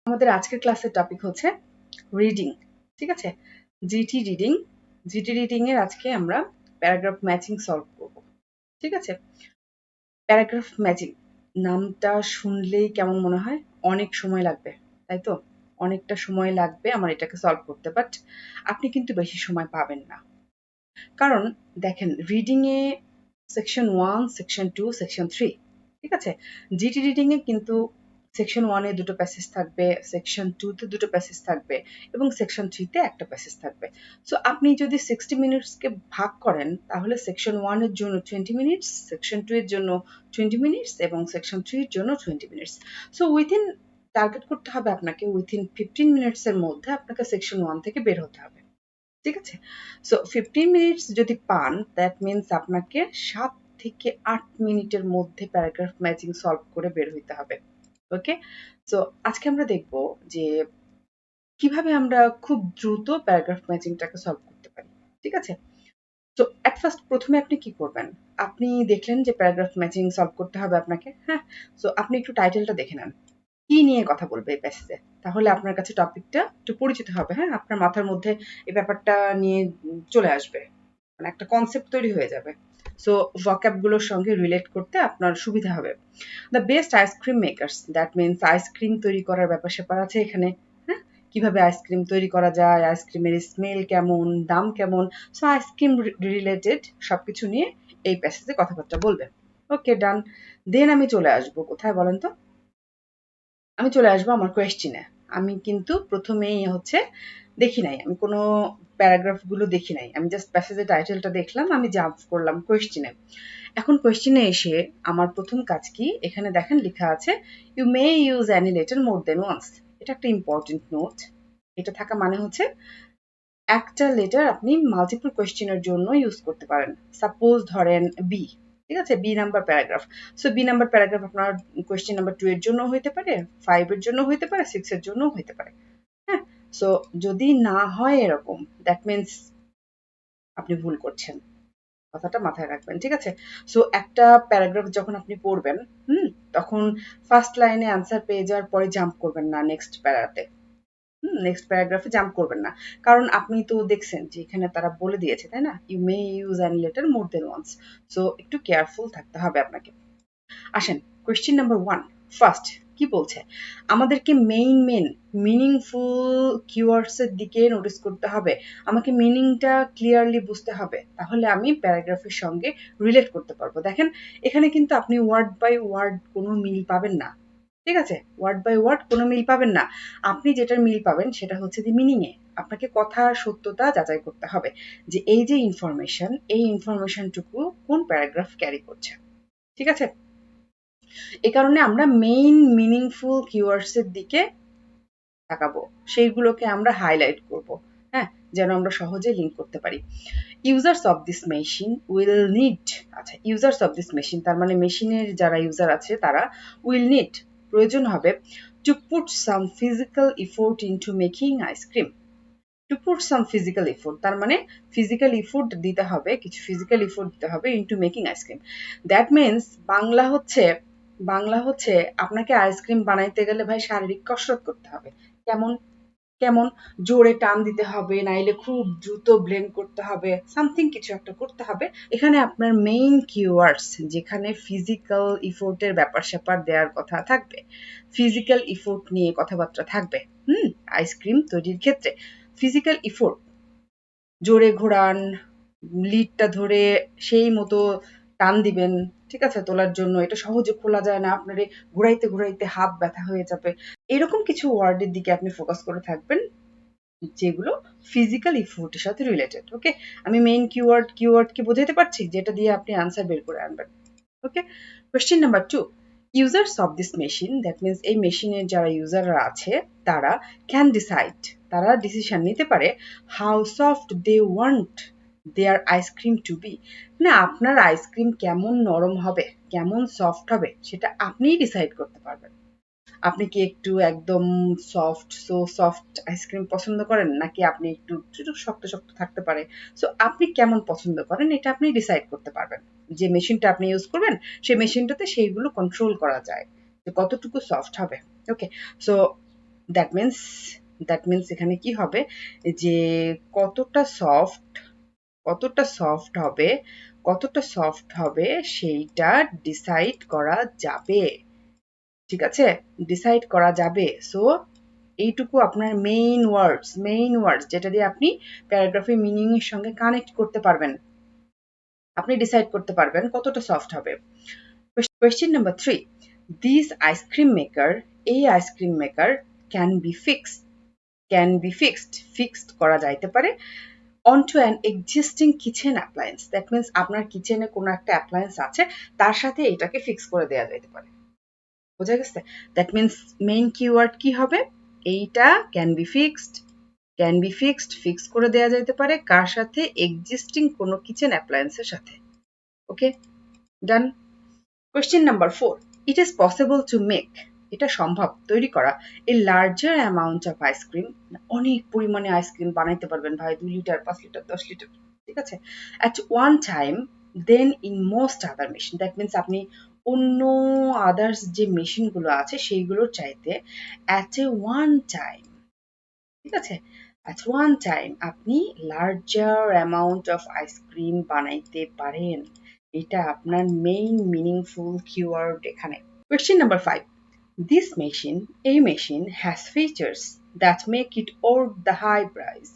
আমাদের আজকের ক্লাসের টপিক হচ্ছে রিডিং। ঠিক আছে, জিটি রিডিং। জিটি রিডিং এর আজকে আমরা প্যারাগ্রাফ ম্যাচিং সলভ করব। ঠিক আছে, প্যারাগ্রাফ ম্যাচিং নামটা শুনলেই কেমন মনে হয়? অনেক সময় লাগবে, তাই তো? অনেকটা সময় লাগবে আমার এটাকে সলভ করতে, বাট আপনি কিন্তু বেশি সময় পাবেন না। কারণ দেখেন, reading a section 1, section 2, section 3। ঠিক আছে, জিটি রিডিং এ কিন্তু সেকশন 1 এ দুটো প্যাসেজ থাকবে, সেকশন 2 তে দুটো প্যাসেজ থাকবে এবং সেকশন 3 তে একটা প্যাসেজ থাকবে। সো আপনি যদি 60 মিনিটসকে ভাগ করেন তাহলে সেকশন 1 এর জন্য 20 মিনিটস, সেকশন 2 এর জন্য 20 মিনিটস এবং সেকশন 3 এর জন্য 20 মিনিটস। সো উইথিন টার্গেট করতে হবে আপনাকে, উইথিন 15 মিনিটস এর মধ্যে আপনাকে সেকশন 1 থেকে বের হতে হবে। ঠিক আছে, সো 15 মিনিটস যদি পান, দ্যাট মিনস আপনাকে 7 থেকে 8 মিনিটের মধ্যে প্যারাগ্রাফ ম্যাচিং সলভ করে বের হইতে হবে। ওকে, সো আজকে আমরা দেখব যে কিভাবে আমরা খুব দ্রুত প্যারাগ্রাফ ম্যাচিংটাকে সলভ করতে পারি। ঠিক আছে, তো এট ফার্স্ট প্রথমে আপনি কি করবেন? আপনি দেখলেন যে প্যারাগ্রাফ ম্যাচিং সলভ করতে হবে আপনাকে। হ্যাঁ, সো আপনি একটু টাইটেলটা দেখে নেন, কি নিয়ে কথা বলবে এই প্যাসেজে। তাহলে আপনার কাছে টপিকটা একটু পরিচিত হবে। হ্যাঁ, আপনার মাথার মধ্যে এই ব্যাপারটা নিয়ে চলে আসবে, মানে একটা কনসেপ্ট তৈরি হয়ে যাবে। সো ভক্যাব গুলোর সঙ্গে রিলেট করতে আপনার সুবিধা হবে। The best ice cream makers, that means ice cream তৈরি করার ব্যাপার স্যাপার আছে এখানে। হ্যাঁ, কিভাবে আইসক্রিম তৈরি করা যায়, আইসক্রিমের স্মেল কেমন, দাম কেমন, সো আইসক্রিম রিলেটেড সবকিছু নিয়ে এই প্যাসেজে কথাবার্তা বলবেন। ওকে, ডান। দেন আমি চলে আসবো কোথায় বলেন তো? আমি চলে আসবো আমার কোয়েশ্চেনে। আমি কিন্তু প্রথমেই হচ্ছে দেখি নাই, আমি কোনো প্যারাগ্রাফগুলো দেখি নাই, আমি জাস্ট প্যাসেজের টাইটেলটা দেখলাম, আমি জাম্প করলাম কোয়েশ্চেনে। এখন কোয়েশ্চেনে এসে আমার প্রথম কাজ কি? এখানে দেখেন লেখা আছে you may use any letter more than once. এটা একটা ইম্পর্টেন্ট নোট। এটা থাকা মানে হচ্ছে একটা লেটার আপনি মাল্টিপল কোয়েশ্চেনের জন্য ইউজ করতে পারেন। সাপোজ ধরেন বি, ঠিক আছে, B number paragraph. So B number paragraph আপনার কোয়েশ্চেন নাম্বার 2 এর জন্য হইতে পারে, 5 এর জন্য হইতে পারে, 6 এর জন্য হইতে পারে। হ্যাঁ, সো যদি না হয় এরকম, দ্যাট মিনস আপনি ভুল করছেন। কথাটা মাথায় রাখবেন, ঠিক আছে? সো একটা প্যারাগ্রাফ যখন আপনি পড়বেন, তখন ফার্স্ট লাইনে আনসার পেয়ে যাওয়ার পরে জাম্প করবেন না নেক্সট প্যারাতে। নেক্সট প্যারাগ্রাফে জাম্প করবেন না। কারণ আপনি তো দেখছেন যে এখানে তারা বলে দিয়েছে, তাই না? You may use any letter more than once. So একটু কেয়ারফুল থাকতে হবে আপনাকে। আসেন, কোয়েশ্চেন নাম্বার 1 ফার্স্ট কি বলছে? আমাদেরকে মেইন মিনিংফুল কিওয়ার্ডস এর দিকে নোটিস করতে হবে। আমাকে মিনিংটা ক্লিয়ারলি বুঝতে হবে, তাহলে আমি প্যারাগ্রাফের সঙ্গে রিলেট করতে পারবো। দেখেন, এখানে কিন্তু আপনি ওয়ার্ড বাই ওয়ার্ড কোনো মিল পাবেন না। ঠিক আছে, ওয়ার্ড বাই ওয়ার্ড কোনো মিল পাবেন না। আপনি যেটার মিল পাবেন সেটা হচ্ছে যে মিনিং এ। আপনাকে কথার সত্যতা যাচাই করতে হবে যে এই যে ইনফরমেশন, এই ইনফরমেশনটুকু কোন প্যারাগ্রাফ ক্যারি করছে। ঠিক আছে, এ কারণে আমরা মেইন মিনিংফুল কিওয়ার্ডস এর দিকে তাকাবো, সেইগুলোকে আমরা হাইলাইট করব। হ্যাঁ, যেন আমরা সহজে লিঙ্ক করতে পারি। Users of this machine will need, আচ্ছা, ইউজার্স অফ দিস মেশিন তার মানে মেশিনের যারা ইউজার আছে তারা উইল নিড প্রয়োজন হবে two put some physical effort into making ice cream. Two put some physical effort তার মানে ফিজিক্যাল ইফোর্ট দিতে হবে, কিছু ফিজিক্যাল ইফোর্ট দিতে হবে into making ice cream. That means Bangla হচ্ছে আপনাকে আইসক্রিম বানাইতে গেলে ভাই শারীরিক কসরত করতে হবে। কেমন? কেমন? জোরে টান দিতে হবে, নাইলে খুব দ্রুত ব্লেন্ড করতে হবে, সামথিং কিছু একটা করতে হবে। এখানে আপনার মেইন কিওয়ার্ডস যেখানে ফিজিক্যাল ইফোর্টের ব্যাপার স্যাপার দেওয়ার কথা থাকবে, ফিজিক্যাল ইফোর্ট নিয়ে কথাবার্তা থাকবে। আইসক্রিম তৈরির ক্ষেত্রে ফিজিক্যাল ইফোর্ট, জোরে ঘোরান, লিডটা ধরে সেই মতো টান দিবেন, ঠিক আছে, তোলার জন্য। এটা সহজে খোলা যায় না, আপনার ঘুরাইতে ঘুরাইতে হাত ব্যথা হয়ে যাবে। এরকম কিছু ওয়ার্ডের দিকে আপনি ফোকাস করে থাকবেন যেগুলো ফিজিক্যাল ইফোর্টের সাথে রিলেটেড। ওকে, আমি মেইন কিওয়ার্ড কি বোঝাতে পারছি, যেটা দিয়ে আপনি আনসার বের করে আনবেন। Okay, question number 2, users of this machine, that means এই মেশিনের যারা ইউজাররা আছে তারা ক্যান ডিসাইড, তারা ডিসিশন নিতে পারে how soft they want their ice cream to be. না, আপনার আইসক্রিম কেমন নরম হবে, কেমন সফট হবে, সেটা আপনিই ডিসাইড করতে পারবেন। আপনি কি একটু একদম সফট আইসক্রিম পছন্দ করেন, নাকি আপনি একটু একটু শক্ত থাকতে পারে? সো আপনি কেমন পছন্দ করেন এটা আপনি ডিসাইড করতে পারবেন। যে মেশিনটা আপনি ইউজ করবেন সেই মেশিনটাতে সেইগুলো কন্ট্রোল করা যায় যে কতটুকু সফট হবে। ওকে, সো দ্যাট মিনস এখানে কি হবে যে কতটা সফট হবে সেইটা ডিসাইড করা যাবে, ঠিক আছে, ডিসাইড করা যাবে। সো এইটুকু আপনার মেইন ওয়ার্ডস যেটা দিয়ে আপনি প্যারাগ্রাফের মিনিং এর সঙ্গে কানেক্ট করতে পারবেন, আপনি ডিসাইড করতে পারবেন কতটা সফট হবে। Question number 3, this ice cream maker, এই ice cream maker can be fixed করা যাইতে পারে onto an existing kitchen appliance. That means আপনার কিচেনে কোনো একটা অ্যাপ্লায়েন্স আছে, তার সাথে এটাকে ফিক্স করে দেওয়া যেতে পারে। বোঝা গেছে? দ্যাট মিনস মেইন কিওয়ার্ড কি হবে? এইটা ক্যান বি ফিক্স করে দেওয়া যেতে পারে কার সাথে? এক্সিস্টিং কোনো কিচেন অ্যাপ্লায়েন্সের সাথে। Okay, done. Question number 4, it is possible to make, এটা সম্ভব তৈরি করা, a larger amount of ice cream, অনেক পরিমাণে আইসক্রিম বানাইতে পারবেন ভাই, 2 লিটার 5 লিটার 10 লিটার, ঠিক আছে, at one time then in most other machine. That means আপনি অন্য আদার্স যে মেশিনগুলো আছে সেইগুলোর চাইতে অ্যাট এ ওয়ান টাইম, ঠিক আছে, অ্যাট ওয়ান টাইম আপনি লার্জার অ্যামাউন্ট অফ আইসক্রিম বানাইতে পারেন। এটা আপনার মেইন মিনিংফুল কিওয়ার্ড এখানে। কোয়েশ্চেন নাম্বার 5, দিস মেশিন, এই machine has features that make it worth the high price.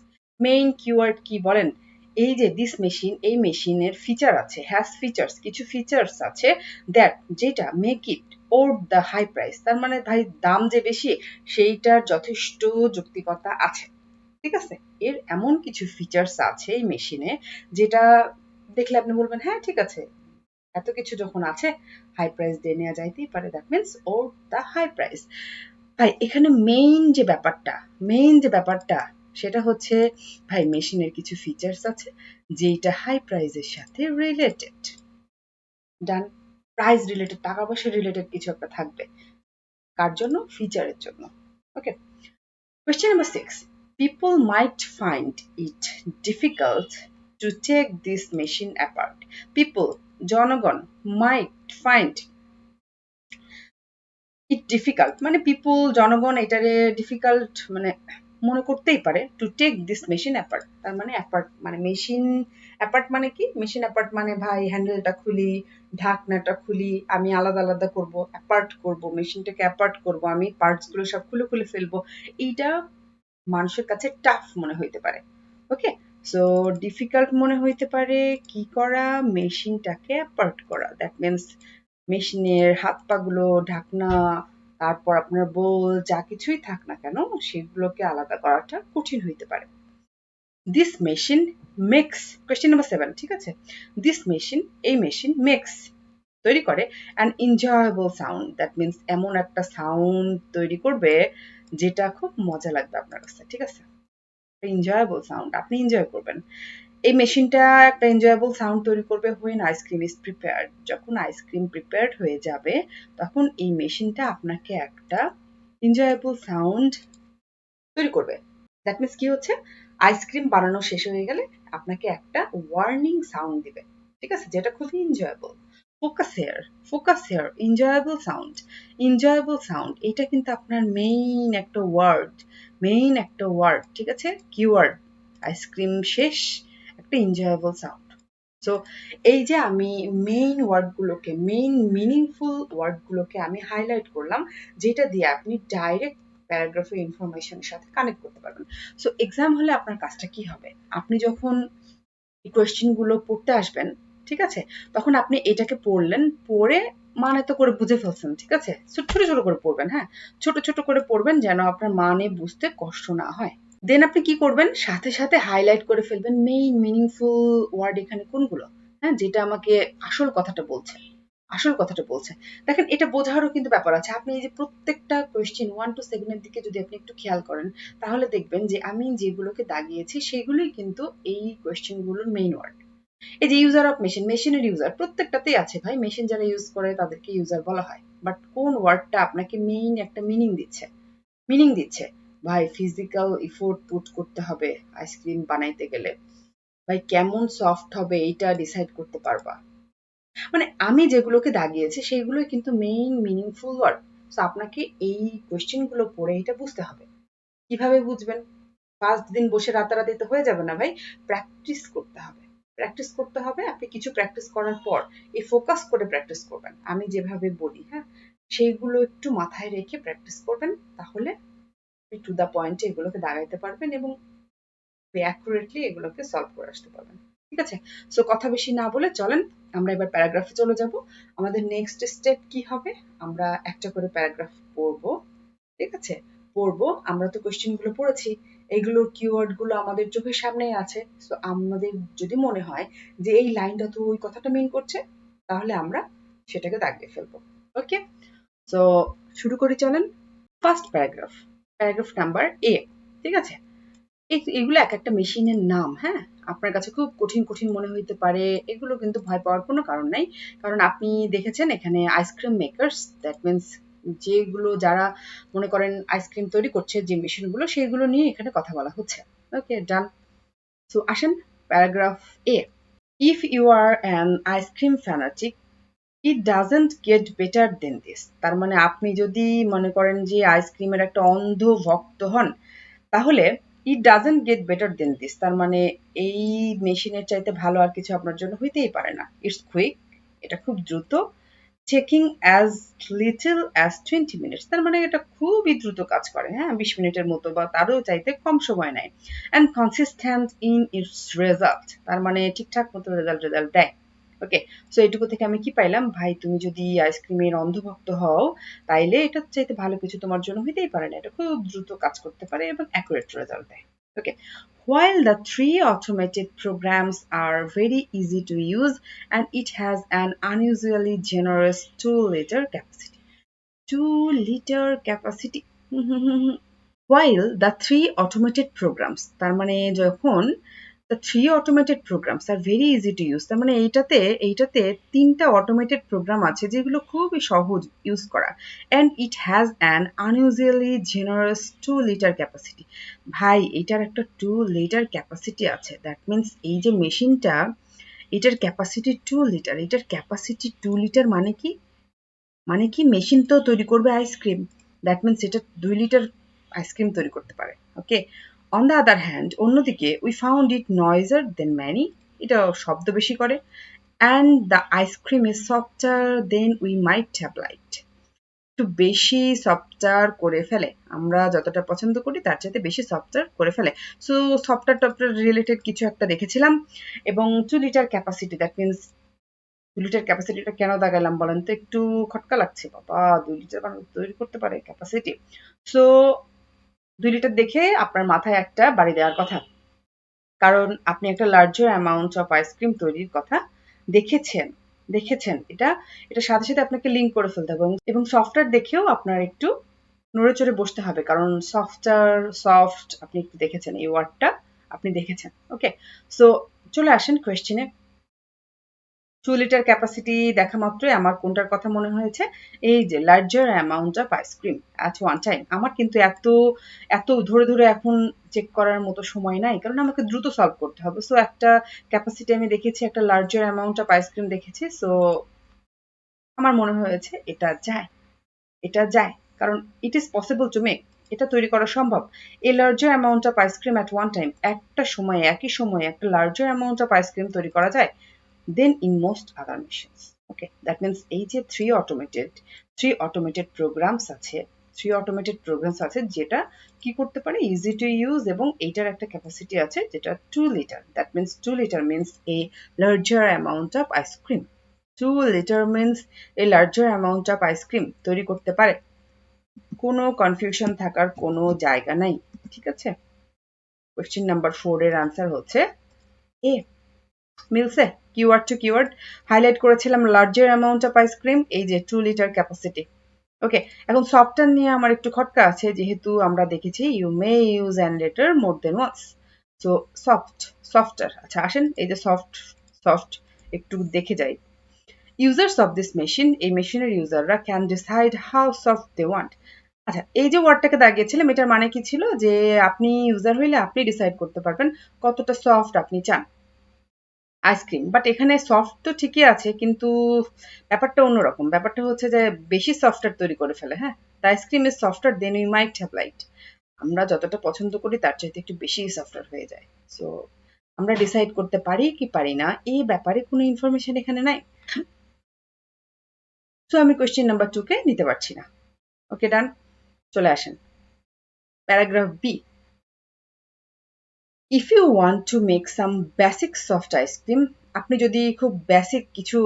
Main keyword কি বলেন? এই যে দিস মেশিন, এই মেশিনের ফিচার আছে, হ্যাজ ফিচার্স, কিছু ফিচার্স আছে দ্যাট, যেটা make it worth the high price, তার মানে ভাই দাম যে বেশি সেইটার যথেষ্ট যৌক্তিকতা আছে, ঠিক আছে। এর এমন কিছু ফিচার্স আছে এই মেশিনে যেটা দেখলে আপনি বলবেন হ্যাঁ ঠিক আছে, এত কিছু যখন আছে হাই প্রাইস দিয়ে নেওয়া যাইতেই পারে, that means worth the high price. ভাই এখানে মেইন যে ব্যাপারটা সেটা হচ্ছে ভাই মেশিনের কিছু ফিচার্স আছে যেটা হাই প্রাইসের সাথে রিলেটেড। ডান। প্রাইস রিলেটেড, টাকা পয়সা রিলেটেড কিছু একটা থাকবে, কার জন্য? ফিচারের জন্য। ওকে, question number 6, people might find it difficult to take this machine apart. People, জনগণ, might find it difficult মানে people, জনগণ এটারে ডিফিকাল্ট মানে মনে করতেই পারে, to take this machine apart, তার মানে অ্যাপার্ট মানে মেশিন অ্যাপার্ট মানে কি? মেশিন অ্যাপার্ট মানে ভাই হ্যান্ডেলটা খুলি, ঢাকনাটা খুলি, আমি আলাদা আলাদা করব, অ্যাপার্ট করব, মেশিনটাকে অ্যাপার্ট করব, আমি পার্টসগুলো সব খুলে ফেলবো, এইটা মানুষের কাছে টাফ মনে হইতে পারে। ওকে, সো ডিফিকাল্ট মনে হইতে পারে কি করা? মেশিনটাকে অ্যাপার্ট করা। দ্যাট মিনস মেশিনের হাত পাগুলো, ঢাকনা, তারপর আপনার বোল, যা কিছুই থাক না কেন সেগুলোকে আলাদা করাটা কঠিন হইতে পারে। This machine makes, question number 7, ঠিক আছে, দিস মেশিন, এই মেশিন মেক্স তৈরি করে an enjoyable sound. That means এমন একটা সাউন্ড তৈরি করবে যেটা খুব মজা লাগবে আপনার কাছে, ঠিক আছে, এনজয়েবল সাউন্ড, আপনি এনজয় করবেন। এই মেশিনটা একটা এনজয়েবল সাউন্ড তৈরি করবে when আইসক্রিম ইজ প্রিপেয়ার্ড, যখন আইসক্রিম প্রিপেয়ার্ড হয়ে যাবে তখন এই মেশিনটা আপনাকে একটা এনজয়েবল সাউন্ড তৈরি করবে। দ্যাট মিনস কি হচ্ছে? আইসক্রিম বানানো শেষ হয়ে গেলে আপনাকে একটা ওয়ার্নিং সাউন্ড দিবে, ঠিক আছে, যেটা খুবই enjoyable. Focus here, enjoyable sound, এটা কিন্তু আপনার মেইন একটা ওয়ার্ড, ঠিক আছে, কিওয়ার্ড। আইসক্রিম শেষ, একটা এনজয়েবল সাউন্ড। সো এই যে আমি মেইন মিনিংফুল ওয়ার্ডগুলোকে আমি হাইলাইট করলাম, যেটা দিয়ে আপনি ডাইরেক্ট প্যারাগ্রাফের ইনফরমেশনের সাথে কানেক্ট করতে পারবেন। সো এক্সাম হলে আপনার কাজটা কি হবে? আপনি যখন এই কোয়েশ্চেনগুলো পড়তে আসবেন, ঠিক আছে, তখন আপনি এটাকে পড়লেন, পড়ে মানে তো করে বুঝে ফেলছেন, ঠিক আছে, ছোট ছোট করে পড়বেন, হ্যাঁ, ছোট করে পড়বেন যেন আপনার মানে বুঝতে কষ্ট না হয়। দেন আপনি কি করবেন? সাথে সাথে হাইলাইট করে ফেলবেন মেইন মিনিংফুল ওয়ার্ড এখানে কোনগুলো, হ্যাঁ, যেটা আমাকে আসল কথাটা বলছে। দেখেন এটা বোঝারও কিন্তু ব্যাপার আছে। আপনি এই যে প্রত্যেকটা কোয়েশ্চেন 1 to 7 এর দিকে যদি আপনি একটু খেয়াল করেন তাহলে দেখবেন যে আমি যেগুলোকে দাগিয়েছি সেগুলোই কিন্তু এই কোয়েশ্চেনগুলোর মেইন ওয়ার্ড। এই যে ইউজার অফ মেশিন, মেশিনের ইউজার প্রত্যেকটাতেই আছে ভাই, মেশিন যারা ইউজ করে তাদেরকে ইউজার বলা হয়। বাট কোন ওয়ার্ডটা আপনাকে মেইন একটা মিনিং দিচ্ছে? ভাই ফিজিক্যাল এফোর্ট পুট করতে হবে আইসক্রিম বানাইতে গেলে, ভাই কেমন সফট হবে এইটা ডিসাইড করতে পারবা। মানে আমি যেগুলোকে দাগিয়েছি সেইগুলোই কিন্তু মেইন মিনিংফুল ওয়ার্ড। সো আপনাকে এই কোয়েশ্চেনগুলো পড়ে এটা বুঝতে হবে। কিভাবে বুঝবেন? ফার্স্ট দিন বসে রাতারাতি তো হয়ে যাবে না ভাই, প্র্যাকটিস করতে হবে। প্র্যাকটিস করতে হবে। আপনি কিছু প্র্যাকটিস করার পর এই ফোকাস করে প্র্যাকটিস করবেন। আমি যেভাবে বলি, হ্যাঁ, সেইগুলো একটু মাথায় রেখে প্র্যাকটিস করবেন, তাহলে টু দ্য পয়েন্টে এগুলোকে দাগাইতে পারবেন এবং অ্যাকুরেটলি এগুলোকে সলভ করে আসতে পারবেন। ঠিক আছে? সো কথা বেশি না বলে চলেন আমরা এবার প্যারাগ্রাফে চলে যাব। আমাদের নেক্সট স্টেপ কি হবে? আমরা একটা করে প্যারাগ্রাফ পড়বো। ঠিক আছে? পড়বো। আমরা তো কোয়েশ্চেন গুলো পড়েছি, এইগুলোর কিওয়ার্ড গুলো আমাদের চোখের সামনেই আছে। সো আমাদের যদি মনে হয় যে এই লাইনটা তো ওই কথাটা মিন করছে, তাহলে আমরা সেটাকে দাগিয়ে ফেলবো। ওকে, সো শুরু করি চলেন। First paragraph, paragraph number A. ঠিক আছে? এগুলো এক একটা মেশিনের নাম, হ্যাঁ, আপনার কাছে খুব কঠিন কঠিন মনে হইতে পারে, এগুলো কিন্তু ভয় পাওয়ার কোনো কারণ নাই। কারণ আপনি দেখেছেন এখানে আইসক্রিম মেকার্স, দ্যাট মিনস যেগুলো যারা মনে করেন আইসক্রিম তৈরি করছে যে মেশিনগুলো, সেগুলো নিয়ে এখানে কথা বলা হচ্ছে। Okay, done. সো আসেন paragraph A. If you are an ice cream fanatic, it doesn't get better than this. তার মানে আপনি যদি মনে করেন যে আইসক্রিমের একটা অন্ধ ভক্ত হন, তাহলে ইট doesn't get better than this, তার মানে এই মেশিনের চাইতে ভালো আর কিছু আপনার জন্য হইতেই পারে না। ইটস কুইক, এটা খুব দ্রুত। Taking as little as 20 minutes, তার মানে এটা খুবই দ্রুত কাজ করে, হ্যাঁ, 20 মিনিটের মতো বা তারও চাইতে কম সময় নেয়। And consistent in it's result, তার মানে ঠিকঠাক মতো রেজাল্ট দেয়। ওকে, সো এটুকু থেকে আমি কি পাইলাম? ভাই, তুমি যদি আইসক্রিমের অন্ধভক্ত হও, তাইলে এটার চাইতে ভালো কিছু তোমার জন্য হইতেই পারে না। এটা খুব দ্রুত কাজ করতে পারে এবং অ্যাকুরেট রেজাল্ট দেয়। ওকে, while the three automated programs are very easy to use and it has an unusually generous 2-liter capacity. 2-liter capacity. While the three automated programs, তার মানে যখন the three automated programs are very easy to use, তার মানে এইটাতে তিনটা automated programme আছে যেগুলো খুবই সহজ ইউজ করা, and it has an unusually generous 2-liter capacity. ভাই, এটার একটা 2-liter ক্যাপাসিটি আছে, দ্যাট মিনস এই যে মেশিনটা, এটার ক্যাপাসিটি 2 লিটার। এটার ক্যাপাসিটি 2 লিটার মানে কি? মানে কি মেশিন তো তৈরি করবে আইসক্রিম, দ্যাট মিনস এটা 2 লিটার আইসক্রিম তৈরি করতে পারে। Okay, on the other hand, অন্যদিকে we found it noisier than many, এটা শব্দ বেশি করে, and the ice cream is softer than we might have liked, একটু বেশি সফটওয়্যার করে ফেলে, আমরা যতটা পছন্দ করি তার চাইতে বেশি সফটওয়্যার করে ফেলে। সো সফটওয়্যার রিলেটেড কিছু একটা দেখেছিলাম। এবং 2 litre capacity, that means 2 litre ক্যাপাসিটিটা কেন দাগাইলাম বলেন তো? একটু খটকা লাগছে, বাবা 2 লিটার তৈরি করতে পারে ক্যাপাসিটি। সো 2 লিটার দেখে আপনার মাথায় একটা বাড়ি দেওয়ার কথা, কারণ আপনি একটা লার্জার অ্যামাউন্ট অফ আইসক্রিম তৈরির কথা দেখেছেন। এটা সাথে সাথে আপনাকে লিঙ্ক করে ফেলতে হবে এবং সফটওয়্যার দেখেও আপনার একটু নড়ে চড়ে বসতে হবে, কারণ সফট আপনি একটু দেখেছেন, এই ওয়ার্ডটা আপনি দেখেছেন। ওকে, সো চলে আসেন কোয়েশ্চেনে। 2 লিটার ক্যাপাসিটি দেখা মাত্রই আমার কোনটার কথা মনে হয়েছে? এই যে larger amount of ice cream at one time. আমার কিন্তু এত ধরে ধরে এখন চেক করার মতো সময় নাই, কারণ আমাকে দ্রুত সলভ করতে হবে। সো একটা ক্যাপাসিটি আমি দেখেছি, একটা লার্জার অ্যামাউন্ট অফ আইসক্রিম দেখেছি। সো আমার মনে হয়েছে এটা যায়, কারণ ইট ইজ পসিবল টু মেক, এটা তৈরি করা সম্ভব। এ larger amount of ice cream at one time, একই সময়ে একটা লার্জার অ্যামাউন্ট অফ আইসক্রিম তৈরি করা যায় than in most other machines. Okay, that means এই যে three automated programs আছে যেটা কি করতে পারে, easy to use, এবং এইটার একটা ক্যাপাসিটি আছে যেটা 2 litre, that means 2 litre means a larger amount of ice cream. 2 litre means a larger amount of ice cream তৈরি করতে পারে। কোনো কনফিউশন থাকার কোনো জায়গা নাই। ঠিক আছে, কোয়েশ্চেন নাম্বার 4 এর আনসার হচ্ছে এ। মিলছে? কিওয়ার্ড টু কিওয়ার্ড হাইলাইট করেছিলাম লার্জার অ্যামাউন্ট অফ আইসক্রিম, এই যে 2 লিটার ক্যাপাসিটি। ওকে, এখন সফটওয়্যার নিয়ে আমার একটু খটকা আছে, যেহেতু আমরা দেখেছি you may use an letter more than once. So software, আচ্ছা আসেন এই যে সফট একটু দেখে যাই। ইউজার্স অফ দিস মেশিন, এই মেশিনের ইউজাররা can decide how soft they want. আচ্ছা, এই যে ওয়ার্ডটাকে দাগিয়েছিলাম, এটার মানে কি ছিল? যে আপনি ইউজার হইলে আপনি ডিসাইড করতে পারবেন কতটা সফট আপনি চান। আইসক্রিম, বাট এখানে সফট তো ঠিকই আছে, কিন্তু ব্যাপারটা অন্যরকম। ব্যাপারটা হচ্ছে যে বেশি সফটওয়্যার তৈরি করে ফেলে। হ্যাঁ, the ice cream is software then you might have liked. আমরা যতটা পছন্দ করি তার চাইতে একটু বেশি সফটওয়্যার হয়ে যায়। সো আমরা ডিসাইড করতে পারি কি পারি না এই ব্যাপারে কোনো ইনফরমেশন এখানে নাই। সো আমি কোয়েশ্চেন নাম্বার 2 কে নিতে পারছি না। ওকে, ডান। চলে আসেন paragraph B. If you want to make some basic soft ice cream, আপনি যদি খুব বেসিক কিছু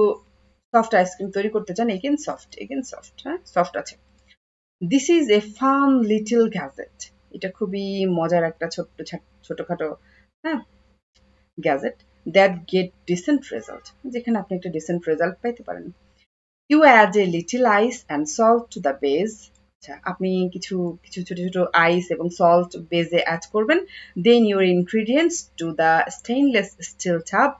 সফট আইসক্রিম তৈরি করতে চান, এগেন সফট, হ্যাঁ সফট আছে। This is a fun little gadget. এটা খুবই মজার একটা ছোটখাটো, হ্যাঁ, gadget that get decent result, যেখানে আপনি একটা ডিসেন্ট রেজাল্ট পাইতে পারেন। You add a little ice and salt to the base. আচ্ছা, আপনি কিছু কিছু ছোট ছোট আইস এবং সল্ট বেজে অ্যাড করবেন। Then your ingredients to the stainless steel tub.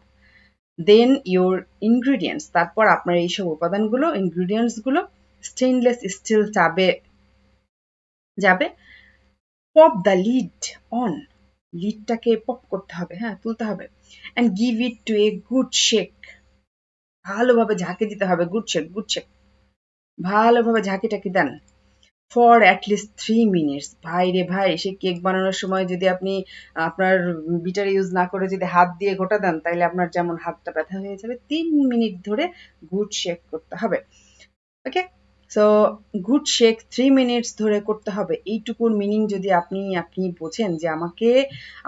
Then your ingredients, তারপর আপনার এইসব উপাদানগুলো, ইনগ্রিডিয়েন্টসগুলো স্টেইনলেস স্টিল টাবে যাবে। পপ দ্য লিড অন, লিডটাকে পপ করতে হবে, হ্যাঁ তুলতে হবে। And give it to a good shake, ভালোভাবে ঝাঁকে দিতে হবে। গুড শেক, ভালোভাবে ঝাঁকিটাকে দেন। For at least 3 minutes. ভাই রে ভাই, সে কেক বানানোর সময় যদি আপনি আপনার বিটার ইউজ না করে যদি হাত দিয়ে গোটা দেন, তাহলে আপনার যেমন হাতটা ব্যথা হয়ে যাবে। 3 মিনিট ধরে গুড শেক করতে হবে। ওকে, সো গুড শেক 3 মিনিটস ধরে করতে হবে। এইটুকুর মিনিং যদি আপনি বোঝেন যে আমাকে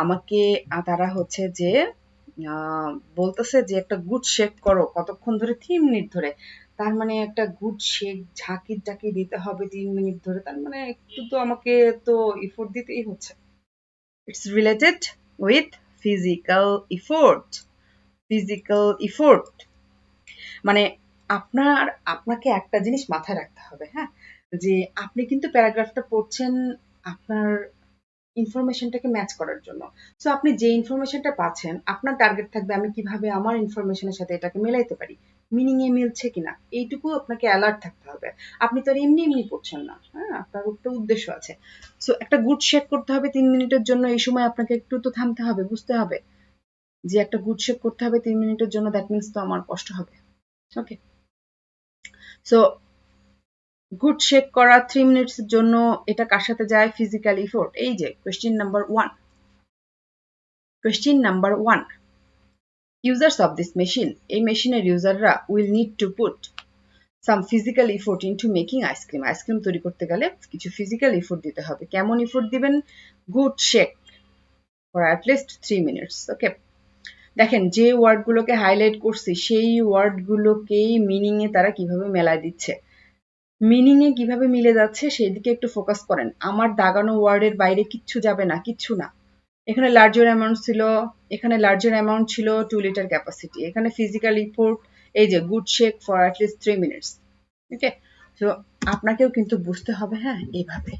আমাকে তারা হচ্ছে যে বলতেছে যে একটা গুড শেক করো কতক্ষণ ধরে, 3 মিনিট ধরে। তার মানে একটা গুড শেক ঝাঁকি দিতে হবে 3 মিনিট ধরে। তার মানে একটু তো আমাকে তো এফোর্ট দিতেই হচ্ছে। It's related with physical effort. Physical effort মানে আপনাকে একটা জিনিস মাথায় রাখতে হবে, হ্যাঁ, যে আপনি কিন্তু প্যারাগ্রাফটা পড়ছেন আপনার ইনফরমেশনটাকে ম্যাচ করার জন্য। সো আপনি যে ইনফরমেশনটা পাচ্ছেন, আপনার টার্গেট থাকবে আমি কিভাবে আমার ইনফরমেশনের সাথে এটাকে মেলাইতে পারি, মিনিং এ মিলছে কিনা, এইটুকু আপনাকে অ্যালার্ট থাকতে হবে। আপনি তো আর এমনি পড়ছেন না, হ্যাঁ, আপনার একটা উদ্দেশ্য আছে। সো একটা গুড শেক করতে হবে 3 মিনিটের জন্য, এই সময় আপনাকে একটু তো থামতে হবে, বুঝতে হবে যে একটা গুড শেক করতে হবে 3 মিনিটের জন্য, দ্যাট মিনস তো আমার কষ্ট হবে। ওকে, সো গুড শেক করা 3 মিনিটস এর জন্য এটা কার সাথে যায়? Physical effort. এই যে question number 1, users of this machine, এই মেশিনের ইউজাররা will need to put some physical effort into making ice cream. Ice cream তৈরি করতে গেলে কিছু ফিজিক্যাল এফোর্ট দিতে হবে। কেমন এফোর্ট দিবেন? Good shake for at least 3 minutes. Okay, দেখেন যে ওয়ার্ডগুলোকে হাইলাইট করছি সেই ওয়ার্ডগুলোকেই মিনিং এ তারা কিভাবে মেলায় দিচ্ছে, মিনিং এ কিভাবে মিলে যাচ্ছে সেই দিকে একটু ফোকাস করেন। আমার দাগানো ওয়ার্ডের বাইরে কিচ্ছু যাবে না, কিচ্ছু না। এখানে লার্জার অ্যামাউন্ট ছিল, এখানে লার্জার অ্যামাউন্ট ছিল 2 লিটার ক্যাপাসিটি, এখানে ফিজিক্যাল ইফোর্ট, এই যে good shake for at least 3 minutes. Okay, তো আপনাকেও কিন্তু বুঝতে হবে, হ্যাঁ এভাবে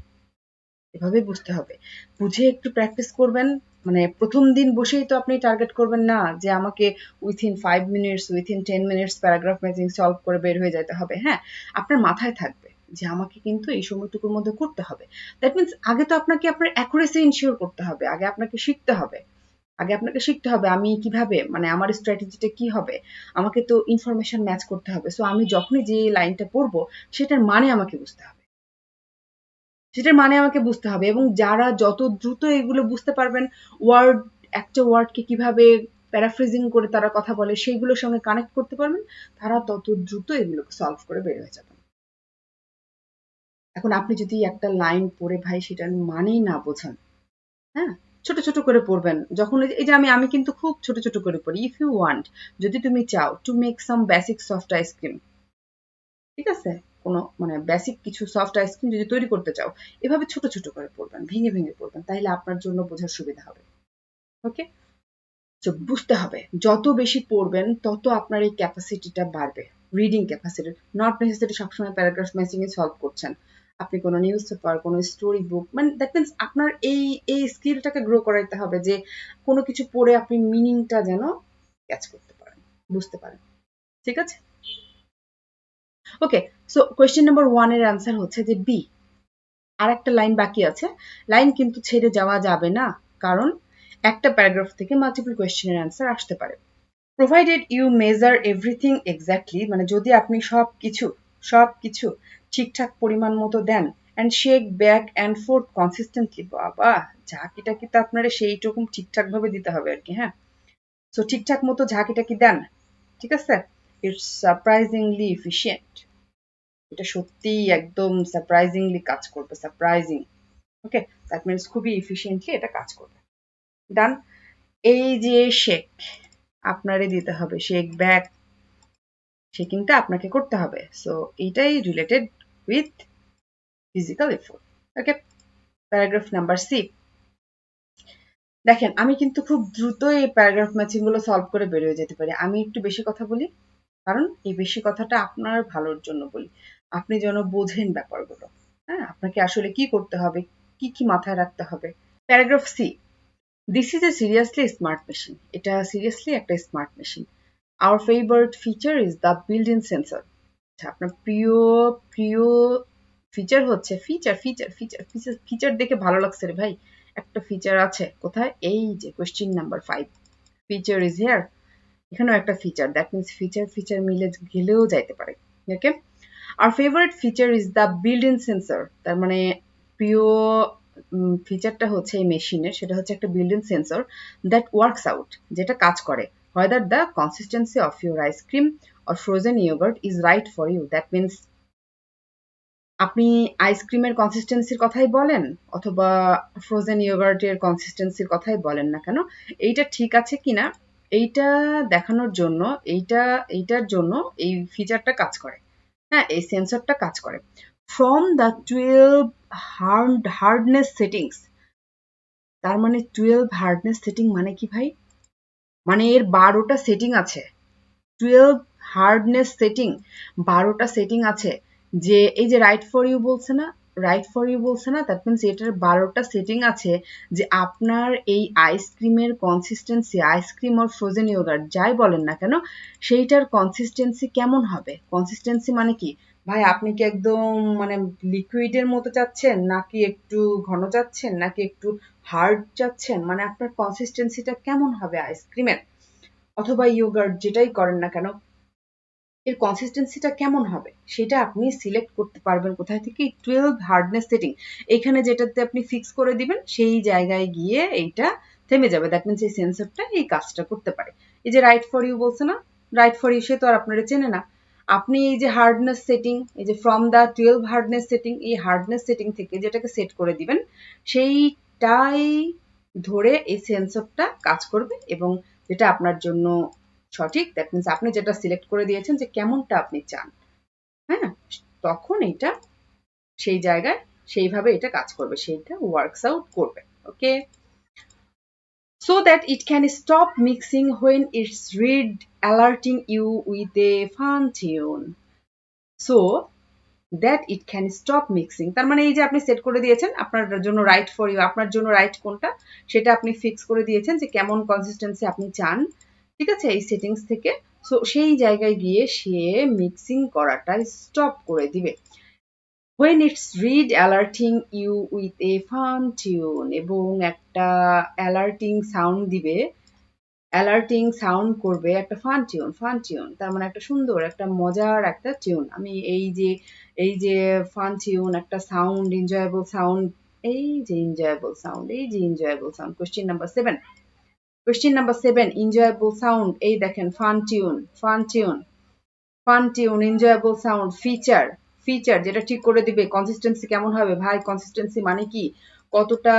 বুঝতে হবে। বুঝে একটু প্র্যাকটিস করবেন। মানে প্রথম দিন বসেই তো আপনি টার্গেট করবেন না যে আমাকে within 5 minutes, within 10 minutes paragraph matching solve করে বের হয়ে যেতে হবে। হ্যাঁ, আপনার মাথায় থাকবে যে আমাকে কিন্তু এই সময়টুকুর মধ্যে করতে হবে। দ্যাট মিনস আগে তো আপনাকে আপনার অ্যাকুরেসি ইনশিওর করতে হবে। আগে আপনাকে শিখতে হবে আমি কিভাবে, মানে আমার স্ট্র্যাটেজিটা কি হবে। আমাকে তো ইনফরমেশন ম্যাচ করতে হবে। সো আমি যখনই যে লাইনটা পড়বো সেটার মানে আমাকে বুঝতে হবে, এবং যারা যত দ্রুত এগুলো বুঝতে পারবেন, ওয়ার্ড একটা ওয়ার্ডকে কিভাবে প্যারাফ্রেজিং করে তারা কথা বলে সেইগুলোর সঙ্গে কানেক্ট করতে পারবেন, তারা তত দ্রুত এগুলোকে সলভ করে বের হয়ে যাবেন। এখন আপনি যদি একটা লাইন পড়ে ভাই সেটার মানেই না বোঝেন, হ্যাঁ, ছোট ছোট করে পড়বেন। যখন এই যে আমি কিন্তু খুব ছোট ছোট করে পড়ি। ইফ ইউ ওয়ান্ট, যদি তুমি চাও two make some basic soft ice cream, ঠিক আছে, কোনো মানে বেসিক কিছু সফট আইসক্রিম যদি তৈরি করতে চাও, এভাবে ছোট ছোট করে পড়বেন, ভেঙে পড়বেন, তাহলে আপনার জন্য বোঝার সুবিধা হবে। ওকে, তো বুঝতে হবে যত বেশি পড়বেন তত আপনার এই ক্যাপাসিটিটা বাড়বে, রিডিং ক্যাপাসিটি। নট নেসেসারি সবসময় প্যারাগ্রাফ ম্যাচিং এ সলভ করছেন, আপনি কোনো নিউজ পেপার, কোনো স্টোরি বুক, মানে দ্যাট মিনস আপনার এই স্কিলটাকে গ্রো করাইতে হবে যে কোনো কিছু পড়ে আপনি মিনিংটা যেন ক্যাচ করতে পারেন, বুঝতে পারেন। ঠিক আছে, ওকে, সো কোয়েশ্চেন নাম্বার 1 এর অ্যান্সার হচ্ছে যে বি। আর একটা লাইন বাকি আছে, লাইন কিন্তু ছেড়ে যাওয়া যাবে না, কারণ একটা প্যারাগ্রাফ থেকে মাল্টিপল কোয়েশ্চেনের অ্যান্সার আসতে পারে। Provided you measure everything exactly, মানে যদি আপনি সবকিছু ঠিকঠাক পরিমাণ মতো দেন, and shake back and forth consistently, বাবা ঝাঁকিটাকি তো আপনারা সেইরকম ঠিকঠাক ভাবে দিতে হবে আর কি। হ্যাঁ, সো ঠিকঠাক মতো ঝাঁকিটাকি দেন, ঠিক আছে। ইটস সারপ্রাইজিংলি এফিশিয়েন্ট, এটা সত্যিই একদম সারপ্রাইজিংলি কাজ করবে, সারপ্রাইজিং। ওকে, দ্যাট মিনস খুবই এফিশিয়েন্টলি এটা কাজ করবে। ডান। এই যে শেক আপনারে দিতে হবে, শেক ব্যাক, শেকিংটা আপনাকে করতে হবে। সো এইটাই related with physical effort. Okay, paragraph number C. দেখেন আমি কিন্তু খুব দ্রুত এই প্যারাগ্রাফ ম্যাচিং গুলো সলভ করে বেরিয়ে যেতে পারি। আমি একটু বেশি কথা বলি, কারণ এই বেশি কথাটা আপনার ভালোর জন্য বলি, আপনি যেন বোঝেন ব্যাপারগুলো। হ্যাঁ, আপনাকে আসলে কি করতে হবে, কি মাথায় রাখতে হবে। Paragraph C, this is a seriously smart machine, এটা সিরিয়াসলি একটা smart machine. Our favourite feature is the build in sensor. আচ্ছা, আপনার প্রিয় প্রিয় ফিচার হচ্ছে ফিচার দেখে ভালো লাগছে রে ভাই। একটা ফিচার আছে কোথায়, এই যে question number 5, feature is here. এখানেও একটা ফিচার, দ্যাট মিনস ফিচার মিলে গেলেও যাইতে পারে। ওকে, আর favourite feature is the build in sensor, তার মানে প্রিয় ফিচারটা হচ্ছে এই মেশিনের, সেটা হচ্ছে একটা build in sensor that works out, যেটা কাজ করে, whether the consistency of your ice cream or frozen yogurt is right for you. That means আপনি আইসক্রিমের কনসিস্টেন্সির কথাই বলেন অথবা ফ্রোজেন ইয়োগার্টের কনসিস্টেন্সির কথাই বলেন না কেন, এইটা ঠিক আছে কিনা এইটা দেখানোর জন্য, এইটার জন্য এই ফিচারটা কাজ করে। হ্যাঁ, এই সেন্সরটা কাজ করে। ফ্রম দ্য 12 হার্ডনেস সেটিংস, তার মানে 12 হার্ডনেস সেটিং মানে কি ভাই, মানে এর 12টা সেটিং আছে। 12 হার্ডনেস সেটিং, 12টা সেটিং আছে। যে এই যে রাইট ফর ইউ বলছে না, দ্যাট মিনস এটার 12টা সেটিং আছে যে আপনার এই আইসক্রিমের কনসিস্টেন্সি, আইসক্রিম আর ফ্রোজেন ইয়োগার্ট যাই বলেন না কেন, সেইটার কনসিস্টেন্সি কেমন হবে। কনসিস্টেন্সি মানে কি ভাই, আপনি কি একদম মানে লিকুইডের মতো চাচ্ছেন, নাকি একটু ঘন চাচ্ছেন, নাকি একটু হার্ড চাচ্ছেন, মানে আপনার কনসিস্টেন্সিটা কেমন হবে আইসক্রিমের অথবা ইয়োগার্ট যেটাই করেন না কেন, এর কনসিস্টেন্সিটা কেমন হবে সেটা আপনি সিলেক্ট করতে পারবেন কোথায় থেকে, 12 হার্ডনেস সেটিং। এখানে যেটাতে আপনি ফিক্স করে দিবেন সেই জায়গায় গিয়ে এইটা থেমে যাবে, দ্যাট মিনস এই সেন্সরটা এই কাজটা করতে পারে। এই যে রাইট ফর ইউ বলছে না, রাইট ফর ইউ সে তো আর আপনারা চেনে না। আপনি এই যে হার্ডনেস সেটিং, এই যে ফ্রম দ্য 12 হার্ডনেস সেটিং, এই হার্ডনেস সেটিং থেকে যেটাকে সেট করে দিবেন সেইটাই ধরে এই সেন্সরটা কাজ করবে, এবং যেটা আপনার জন্য সঠিক, দ্যাট মিনস আপনি যেটা সিলেক্ট করে দিয়েছেন যে কেমনটা আপনি চান, হ্যাঁ, তখন এটা সেই জায়গায় সেইভাবে এটা কাজ করবে, সেইটা ওয়ার্কস আউট করবে। ওকে, so that it can stop mixing when it's read alerting you with a fun tune. So that it can stop mixing, তার মানে এই যে আপনি সেট করে দিয়েছেন আপনার জন্য রাইট ফর ইউ, আপনার জন্য রাইট কোনটা সেটা আপনি ফিক্স করে দিয়েছেন যে কেমন কনসিস্টেন্সি আপনি চান, ঠিক আছে, এই সেটিংস থেকে। সো সেই জায়গায় গিয়ে সে মিক্সিং করাটা স্টপ করে দিবে। when it's read alerting you with a fun tune, এবং একটা অ্যালার্টিং সাউন্ড দিবে, অ্যালার্টিং সাউন্ড করবে একটা ফান টিউন, তার মানে একটা সুন্দর একটা মজার একটা টিউন। আমি এই যে ফান টিউন একটা sound, enjoyable sound, question number 7, enjoyable sound, এই দেখেন fun tune, enjoyable sound, feature যেটা ঠিক করে দিবে কনসিস্টেন্সি কেমন হবে। ভাই কনসিস্টেন্সি মানে কি, কতটা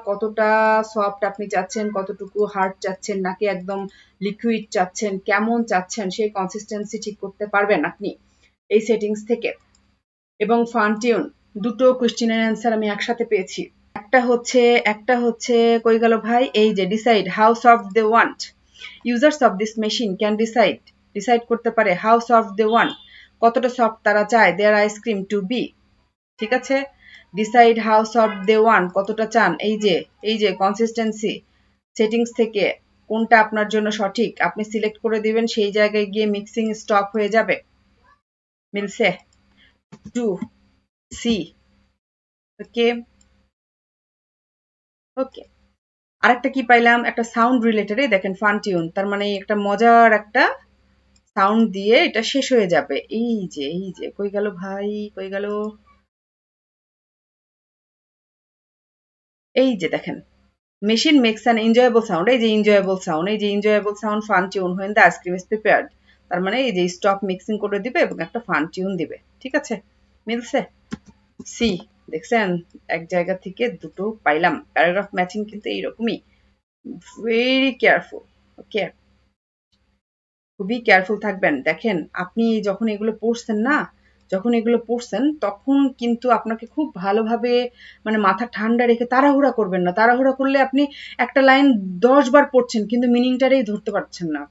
কতটা সফট আপনি চাচ্ছেন, কতটুকু হার্ড চাচ্ছেন, নাকি একদম লিকুইড চাচ্ছেন, কেমন চাচ্ছেন, সেই কনসিস্টেন্সি ঠিক করতে পারবেন আপনি এই সেটিংস থেকে। এবং ফান টিউন, দুটো কোয়েশ্চেনের অ্যান্সার আমি একসাথে পেয়েছি। একটা হচ্ছে কই গেল ভাই, এই যে decide how soft they want, users of this machine can decide করতে পারে হাউ সফট দে ওয়ান্ট, কতটা সফট তারা চায় দেয়ার আইসক্রিম টু বি, ঠিক আছে। Decide how soft they want, কতটা চান, এই যে কনসিস্টেন্সি সেটিংস থেকে কোনটা আপনার জন্য সঠিক আপনি সিলেক্ট করে দিবেন, সেই জায়গায় গিয়ে মিক্সিং স্টপ হয়ে যাবে। মিলছে, টু সি। ওকে, আরেকটা কি পাইলাম, একটা সাউন্ড রিলেটেড, দেখেন ফান টিউন, তার মানে একটা মজার একটা সাউন্ড দিয়ে এটা শেষ হয়ে যাবে। এই যে কই গেল ভাই, কই গেল, এই যে দেখেন, machine makes an enjoyable sound, এই যে এনজয়েবল সাউন্ড, এই যে enjoyable sound fun tune when the ice cream is prepared. তার মানে এই যে স্টপ মিক্সিং করে দিবে এবং একটা ফান টিউন দিবে। ঠিক আছে, মিলছে? সি, দেখছেন, এক জায়গা থেকে দুটো পাইলাম। প্যারাগ্রাফ ম্যাচিং কিন্তু এইরকমই, ভেরি কেয়ারফুল। ওকে, খুবই কেয়ারফুল থাকবেন। দেখেন, আপনি যখন এগুলো পড়ছেন না, যখন এগুলো পড়ছেন তখন কিন্তু আপনাকে খুব ভালোভাবে মানে মাথা ঠান্ডা রেখে তাড়াহুড়া করবেন না। তাড়াহুড়া করলে আপনি একটা লাইন ১০ বার পড়ছেন কিন্তু মিনিংটারেই ধরতে পারছেন না।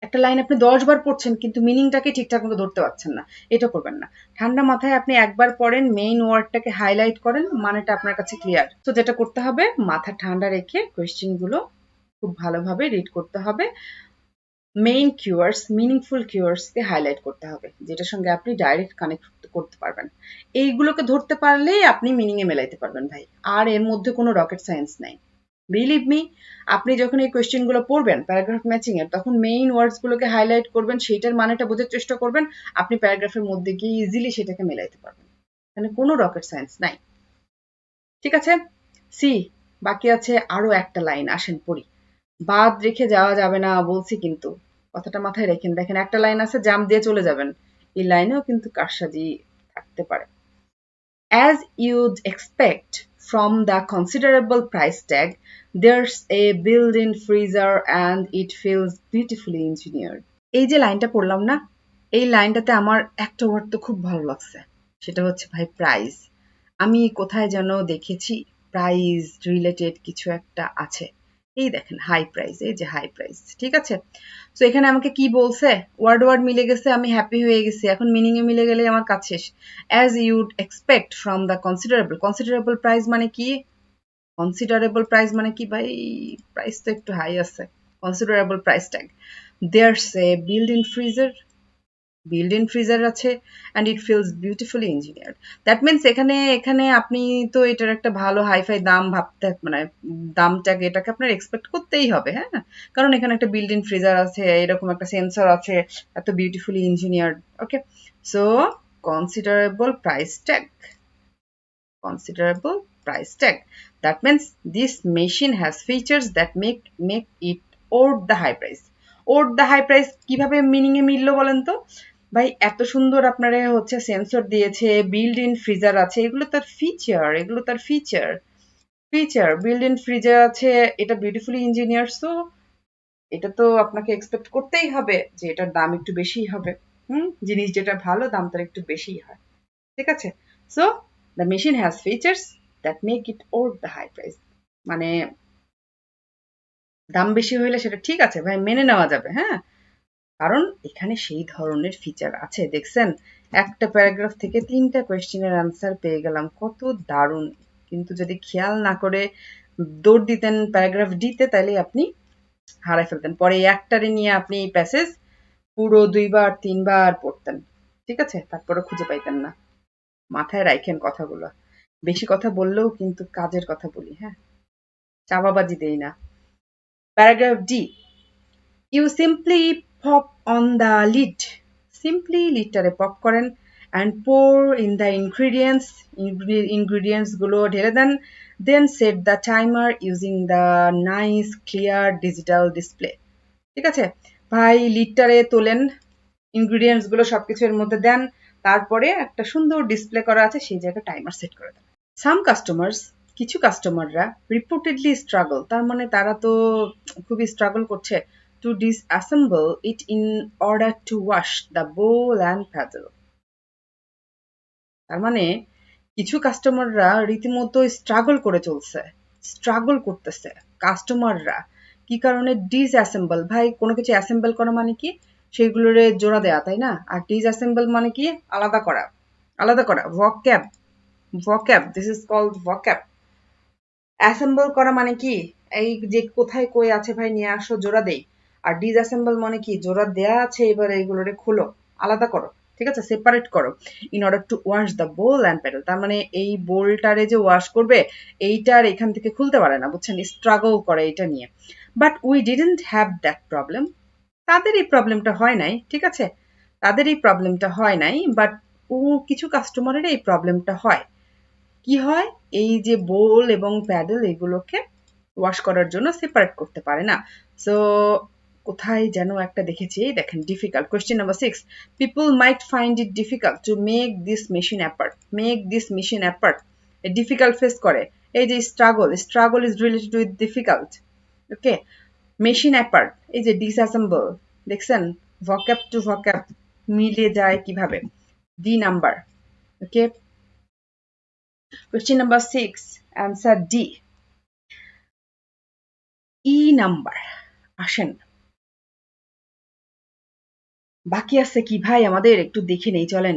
একটা লাইন আপনি ১০ বার পড়ছেন কিন্তু মিনিংটাকে ঠিকঠাক মতো ধরতে পারছেন না। এটা করবেন না। ঠান্ডা মাথায় আপনি একবার পড়েন, মেইন ওয়ার্ডটাকে হাইলাইট করেন, মানেটা আপনার কাছে ক্লিয়ার। তো যেটা করতে হবে, মাথা ঠান্ডা রেখে কোয়েশ্চেন গুলো খুব ভালোভাবে রিড করতে হবে। মেইন কিওয়ার্ডস, মিনিংফুল কিওয়ার্ডসকে হাইলাইট করতে হবে, যেটার সঙ্গে আপনি ডাইরেক্ট কানেক্ট করতে পারবেন। এইগুলোকে ধরতে পারলেই আপনি মিনিংয়ে মেলাইতে পারবেন ভাই। আর এর মধ্যে কোনো রকেট সায়েন্স নাই। বিলিভ মি, আপনি যখন এই কোয়েশ্চেনগুলো পড়বেন প্যারাগ্রাফ ম্যাচিং এর, তখন মেইন ওয়ার্ডসগুলোকে হাইলাইট করবেন, সেইটার মানেটা বোঝার চেষ্টা করবেন, আপনি প্যারাগ্রাফের মধ্যে গিয়ে ইজিলি সেটাকে মেলাইতে পারবেন। এখানে কোনো রকেট সায়েন্স নাই। ঠিক আছে? সি, বাকি আছে আরো একটা লাইন, আসেন পড়ি। বাদ রেখে যাওয়া যাবে না বলছি কিন্তু, কথাটা মাথায় রেখেন। দেখেন একটা লাইন আছে, জাম্প দিয়ে চলে যাবেন, এই লাইনেও কিন্তু কারসাজি থাকতে পারে। As you'd expect from the considerable price tag, there's a built-in freezer and it feels beautifully engineered. এই যে লাইনটা পড়লাম না, এই লাইনটাতে আমার একটা ওয়ার্ড তো খুব ভালো লাগছে, সেটা হচ্ছে ভাই প্রাইস। আমি কোথায় যেন দেখেছি প্রাইস রিলেটেড কিছু একটা আছে। এই দেখেন হাই প্রাইস, এই যে হাই প্রাইস। ঠিক আছে, তো এখানে আমাকে কি বলছে, ওয়ার্ড ওয়ার্ড মিলে গেছে, আমি হ্যাপি হয়ে গেছি। এখন মিনিং এ মিলে গেলে আমার কাজ শেষ। As ইউড expect from the considerable, considerable price মানে কি, কনসিডারেবল প্রাইস মানে কি ভাই, প্রাইস তো একটু হাই আছে, considerable price tag. There's a build in freezer, build in freezer আছে, and it feels beautifully engineered. That means এখানে এখানে আপনি তো এটার একটা ভালো হাইফাই দাম ভাবতে, মানে দামটাকে এটাকে আপনার এক্সপেক্ট করতেই হবে, হ্যাঁ, কারণ এখানে একটা বিল্ড ইন ফ্রিজার আছে, এরকম একটা সেন্সর আছে, এত beautifully engineered. Okay, so considerable price tag, considerable price tag. That means this machine has features that make it worth the high price. Worth the high price কিভাবে meaning এ মিললো বলেন তো ভাই? এত সুন্দর আপনারা হচ্ছে সেন্সর দিয়েছে, বিল্ড ইন ফ্রিজার আছে, এগুলো তার ফিচার, এগুলো তার feature. Feature, build in freezer আছে, এটা বিউটিফুলি ইঞ্জিনিয়ার, সো এটা তো আপনাকে এক্সপেক্ট করতেই হবে যে এটার দাম একটু বেশিই হবে। জিনিস যেটা ভালো দাম তার একটু বেশিই হয়। ঠিক আছে, so the machine has features that make it worth the high price. মানে দাম বেশি হইলে সেটা ঠিক আছে ভাই, মেনে নেওয়া যাবে, হ্যাঁ, কারণ এখানে সেই ধরনের ফিচার আছে। দেখছেন, একটা প্যারাগ্রাফ থেকে ৩টা কোয়েশ্চেনের আনসার পেয়ে গেলাম, কত দারুণ। কিন্তু যদি খেয়াল না করে দৌড় দিতেন প্যারাগ্রাফ ডিতে, তাহলে আপনি হারাই ফেলতেন। পরে এই একটারে নিয়ে আপনি এই প্যাসেজ পুরো ২ বার ৩ বার পড়তেন। ঠিক আছে, তারপরে খুঁজে পাইতেন না। মাথায় রাখেন কথাগুলো। বেশি কথা বললেও কিন্তু কাজের কথা বলি, হ্যাঁ, চাপাবাজি দেই না। Paragraph D, you simply pop on the lid, simply লিডটারে পপ করেন, and pour in the ingredients, ingredients গুলো ঢেলে দেন, then set the timer using the nice clear digital display. ঠিক আছে ভাই, লিডটারে তোলেন, ইনগ্রিডিয়েন্টস গুলো সবকিছু এর মধ্যে দেন, তারপরে একটা সুন্দর ডিসপ্লে করা আছে, সেই জায়গায় টাইমার সেট করে দেন। সাম কাস্টমার্স, কিছু কাস্টমাররা রিপোর্টেডলি স্ট্রাগল, তার মানে তারা তো খুবই স্ট্রাগল করছে, to disassemble it in order to wash the bowl and paddle. তার মানে কিছু কাস্টমাররা রীতিমতো স্ট্রাগল করে চলছে, স্ট্রাগল করতেছে কাস্টমাররা। কি কারণে? ডিসঅ্যাসেম্বল, ভাই কোনো কিছু অ্যাসেম্বল করা মানে কি, সেইগুলোরে জোড়া দেয়া, তাই না? আর ডিসঅ্যাসেম্বল মানে কি? আলাদা করা, আলাদা করা। vocab, vocab, this is called vocab. Assemble করা মানে কি? এই যে কোথায় কই আছে ভাই নিয়ে আসো, জোড়া দেই। আর ডিসঅ্যাসেম্বল মানে কি? জোড়া দেয়া আছে, এবার এইগুলোরে খুলো, আলাদা করো। ঠিক আছে, সেপারেট করো in order to wash the bowl and paddle. তার মানে এই বোলটারে যে ওয়াশ করবে এইটার এখান থেকে খুলতে পারে না, বুঝছেন, স্ট্রাগল করে এটা নিয়ে। But we didn't have that problem, তাদের এই প্রবলেমটা হয় নাই, ঠিক আছে, তাদের এই প্রবলেমটা হয় নাই, বাট কিছু কাস্টমারের এই প্রবলেমটা হয়। কি হয়, এই যে বোল এবং প্যাডেল এগুলোকে ওয়াশ করার জন্য সেপারেট করতে পারে না। সো কোথায় যেন একটা দেখেছি, দেখেন difficult. Question number 6, people might find it difficult to make this machine apart. Make this machine apart, difficult face করে। এই যে struggle is related with difficult. Okay, machine apart, এই যে ডিসঅ্যাসেম্বল, দেখছেন ভক্যাব টু ভক্যাব মিলে যায় কিভাবে, D number. Okay, question number 6, answer D. E number, আসেন বাকি আছে কি ভাই আমাদের, একটু দেখে নেই চলেন।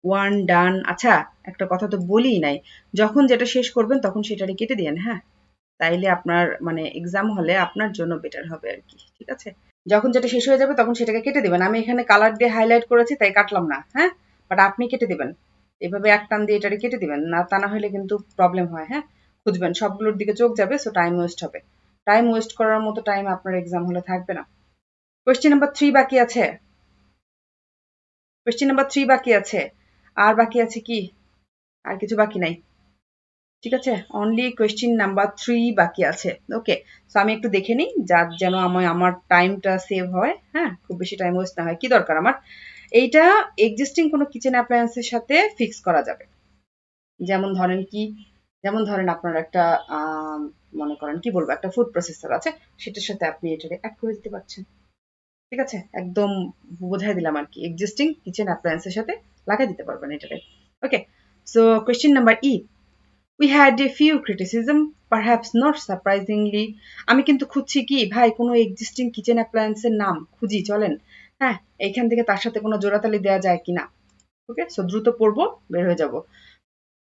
ওয়ান ডান। আচ্ছা, একটা কথা তো বলিই নাই, যখন যেটা শেষ করবেন তখন সেটারে কেটে দিয়েন, হ্যাঁ, তাইলে আপনার মানে এক্সাম হলে আপনার জন্য বেটার হবে আর কি, ঠিক আছে। যখন যেটা শেষ হয়ে যাবে তখন সেটাকে কেটে দিবেন। আমি এখানে কালার দিয়ে হাইলাইট করেছি তাই কাটলাম না, হ্যাঁ, বাট আপনি কেটে দিবেন, এভাবে এক টান দিয়ে এটারে কেটে দিবেন না, তা না হলে কিন্তু প্রবলেম হয়, হ্যাঁ। খুঁজবেন, সবগুলোর দিকে চোখ যাবে, সো টাইম ওয়েস্ট হবে। টাইম ওয়েস্ট করার মতো টাইম আপনার এক্সাম হলে থাকবে না। কোয়েশ্চেন নাম্বার 3 বাকি আছে, কোয়েশ্চেন নাম্বার 3 বাকি আছে। আর বাকি আছে কি, আর কিছু বাকি নাই, ঠিক আছে, অনলি কোয়েশ্চেন নাম্বার 3 বাকি আছে। ওকে, সো আমি একটু দেখে নিই যার যেন আমার টাইমটা সেভ হয়, হ্যাঁ, খুব বেশি টাইম ওয়েস্ট না হয়। কি দরকার আমার, এইটা এক্সিস্টিং কোনো কিচেন অ্যাপ্লায়েন্সের সাথে ফিক্স করা যাবে। যেমন ধরেন কি, যেমন ধরেন আপনার একটা মনে করেন কি বলবো, একটা ফুড প্রসেসর আছে, সেটার সাথে আপনি এটারে অ্যাড করে দিতে পারছেন, ঠিক আছে, একদম বোঝাই দিলাম আর কি, এক্সিস্টিং কিচেন অ্যাপ্লায়েন্সের সাথে লাগাই দিতে পারবেন এটারে। Okay, so question number E, we had a few criticism, perhaps not surprisingly। আমি কিন্তু খুঁজছি কি ভাই, কোনো এক্সিস্টিং কিচেন অ্যাপ্লায়েন্সের নাম খুঁজি চলেন, হ্যাঁ, এইখান থেকে তার সাথে কোনো জোড়াতালি দেওয়া যায় কিনা। ওকে, সো দ্রুত পড়বো, বের হয়ে যাব।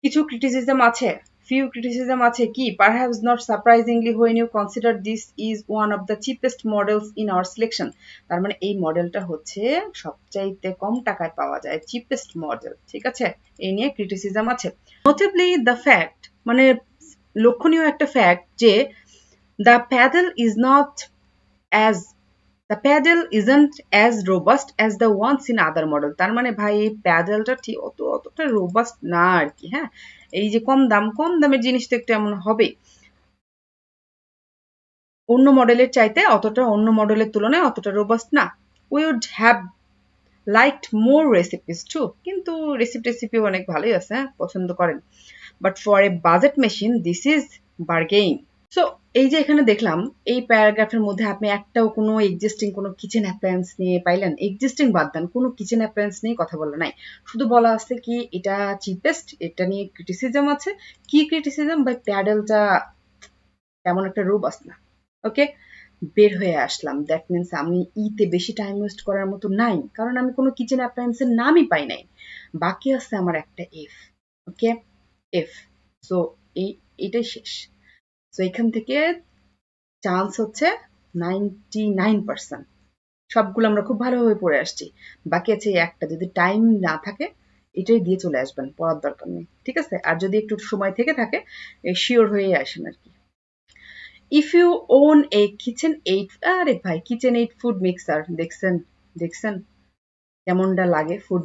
কিছু ক্রিটিসিজম আছে, few criticism আছে কি, perhaps not surprisingly when you consider this is one of the cheapest models in our selection। তার মানে এই মডেলটা হচ্ছে সবচাইতে কম টাকায় পাওয়া যায়, চিপেস্ট মডেল, ঠিক আছে, এই নিয়ে ক্রিটিসিজম আছে। নোটেবলি দ্য ফ্যাক্ট, মানে লক্ষণীয় একটা ফ্যাক্ট যে the paddle is not as, the paddle isn't as robust as the ones in other model. তার মানে ভাই এই প্যাডেলটা ঠিক অতটা রোবাস্ট না আর কি, হ্যাঁ, এই যে কম দামের জিনিস তো একটু এমন হবে, অন্য মডেলের চাইতে অতটা, অন্য মডেলের তুলনায় অতটা রোবাস্ট না। We would have liked more recipes too, কিন্তু রেসিপিও অনেক ভালোই আছে, হ্যাঁ, পছন্দ করেন। But for a budget machine this is bargain. সো এই যে এখানে দেখলাম এই প্যারাগ্রাফের মধ্যে আপনি একটাও কোনো এক্সিস্টিং কোনো কিচেন অ্যাপ্লায়েন্স নিয়ে পাইলেন, এক্সিস্টিং বাদ দেন, কোনো কিচেন অ্যাপ্লায়েন্স নিয়ে কথা বলা নাই, শুধু বলা আছে কি এটা চিপেস্ট, এটা নিয়ে ক্রিটিসিজম আছে। কি ক্রিটিসিজম, বাই প্যাডেলটা তেমন একটা রোবাস্ট না। ওকে, বের হয়ে আসলাম, দ্যাট মিনস আমি ইতে বেশি টাইম ওয়েস্ট করার মতো নাই, কারণ আমি কোনো কিচেন অ্যাপ্লায়েন্সের নামই পাই নাই। বাকি আছে আমার একটা এফ। ওকে, এফ। সো এটাই শেষ। সো এখান থেকে চান্স হচ্ছে 99%। সবগুলো আমরা খুব ভালোভাবে পড়ে আসছি, বাকি আছে এই একটা, যদি টাইম না থাকে এটাই দিয়ে চলে আসবেন, পড়ার দরকার নেই, ঠিক আছে। আর যদি একটু সময় থেকে থাকে শিওর হয়ে আসেন আর কি। If you own a kitchen aid, আরে ভাই কিচেন এইড ফুড মিক্সার, দেখছেন দেখছেন কেমনটা লাগে, ফুড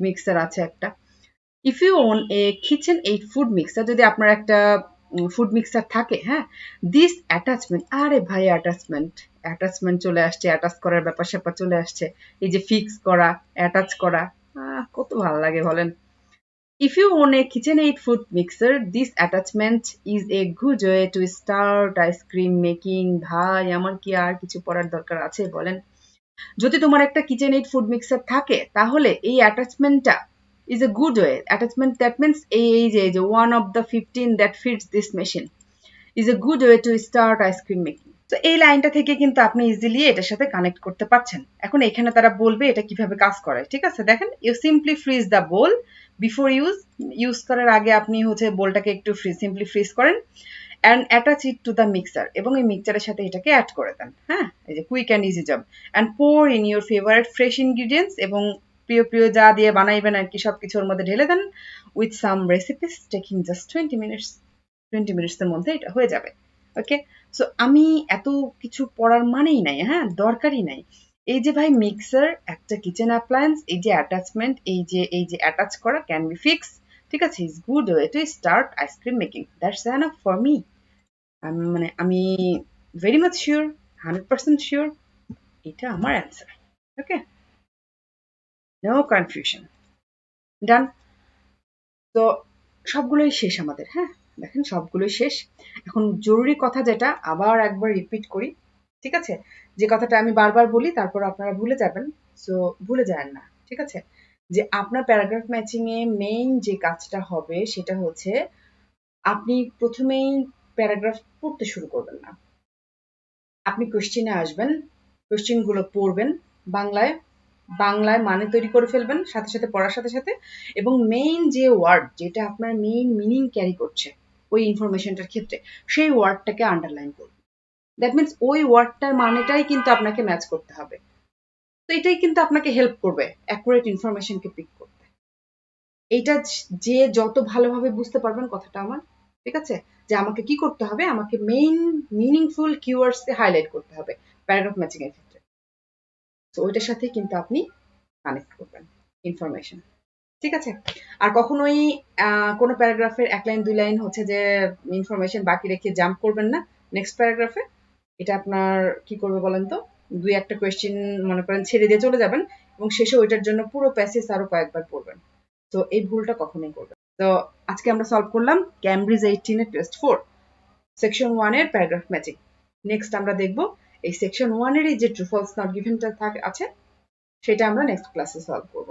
মিক্সার আছে একটা। If you own a kitchen aid food mixer, যদি আপনার একটা ফুড মিক্সার থাকে, হ্যাঁ, দিস অ্যাটাচমেন্ট, আরে ভাই অ্যাটাচমেন্ট চলে আসছে, অ্যাটাচ করার ব্যাপার স্যাপার চলে আসছে, এই যে ফিক্স করা, অ্যাটাচ করা, কত ভালো লাগে বলেন। If you own a kitchen aid food mixer this attachment is a good way to start ice cream making. ভাই আমার কি আর কিছু পড়ার দরকার আছে বলেন, যদি তোমার একটা কিচেন এইড ফুড মিক্সার থাকে তাহলে এই অ্যাটাচমেন্টটা is a good way. Attachment, that means এই যে one of the 15 that fits this machine is a good way to start ice cream making. তো এই লাইনটা থেকে কিন্তু আপনি ইজিলি এটার সাথে কানেক্ট করতে পারছেন। এখন এখানে তারা বলবে এটা কিভাবে কাজ করে, ঠিক আছে, দেখেন, you simply freeze the bowl before use করার আগে আপনি হচ্ছে বোলটাকে একটু সিম্পলি ফ্রিজ করেন and attach it to the mixer, এবং এই মিক্সচারের সাথে এটাকে অ্যাড করে দেন, হ্যাঁ, এই যে quick and easy job, and pour in your favorite fresh ingredients, এবং প্রিয় প্রিয় যা দিয়ে বানাইবেন আর কি সব কিছুর মধ্যে ঢেলে দেন with some recipes taking just 20 মিনিটসের মধ্যে এটা হয়ে যাবে। ওকে, সো আমি এত কিছু পড়ার মানেই নাই, হ্যাঁ, দরকারই নাই। এই যে ভাই মিক্সার একটা কিচেন অ্যাপ্লায়েন্স, এই যে অ্যাটাচমেন্ট, এই যে অ্যাটাচ করা ক্যান বি ফিক্স, ঠিক আছে, is good way to start ice cream making, that's enough for me. মানে আমি ভেরি মাচ শিওর, 100% শিওর, এটা আমার অ্যান্সার। ওকে, নো কনফিউশন, ডান। তো সবগুলোই শেষ আমাদের, হ্যাঁ, দেখেন সবগুলোই শেষ। এখন জরুরি কথা যেটা আবার একবার রিপিট করি, ঠিক আছে, যে কথাটা আমি বারবার বলি তারপর আপনারা ভুলে যাবেন, সো ভুলে যান না, ঠিক আছে, যে আপনার প্যারাগ্রাফ ম্যাচিং এ মেইন যে কাজটা হবে সেটা হচ্ছে আপনি প্রথমেই প্যারাগ্রাফ পড়তে শুরু করবেন না, আপনি কোশ্চেনে আসবেন, কোশ্চেনগুলো পড়বেন বাংলায়, বাংলায় মানে তৈরি করে ফেলবেন সাথে সাথে পড়ার সাথে সাথে, এবং মেইন যে ওয়ার্ড যেটা আপনার মেইন মিনিং ক্যারি করছে ওই ইনফরমেশনটার ক্ষেত্রে সেই ওয়ার্ডটাকে আন্ডারলাইন করবেন। দ্যাট মিনস ওই ওয়ার্ডটার মানেটাই কিন্তু আপনাকে ম্যাচ করতে হবে। তো এটাই কিন্তু আপনাকে হেল্প করবে অ্যাকুরেট ইনফরমেশনকে পিক করতে। এইটা যে যত ভালোভাবে বুঝতে পারবেন কথাটা আমার, ঠিক আছে, যে আমাকে কি করতে হবে, আমাকে মেইন মিনিংফুল কিওয়ার্ডসকে হাইলাইট করতে হবে প্যারাগ্রাফ ম্যাচিং এর ক্ষেত্রে। তো ওইটার সাথে কিন্তু আপনি কানেক্ট করবেন ইনফরমেশন, ঠিক আছে। আর কখনোই কোনো প্যারাগ্রাফের 1 লাইন 2 লাইন হচ্ছে যে ইনফরমেশন বাকি রেখে জাম্প করবেন না নেক্সট প্যারাগ্রাফে। এটা আপনার কি করবে বলেন তো, 2-1টা কোয়েশ্চেন মনে করেন ছেড়ে দিয়ে চলে যাবেন এবং শেষে ওইটার জন্য পুরো প্যাসেজ আরো কয়েকবার পড়বেন। তো এই ভুলটা কখনোই করবেন। তো আজকে আমরা সলভ করলাম ক্যামব্রিজ 18 এর টেস্ট 4 সেকশন 1 এর প্যারাগ্রাফ ম্যাচিং। নেক্সট আমরা দেখব এই সেকশন 1 এরই যে ট্রু ফলস নট গিভেনটা আছে সেটা আমরা নেক্সট ক্লাসে সলভ করব।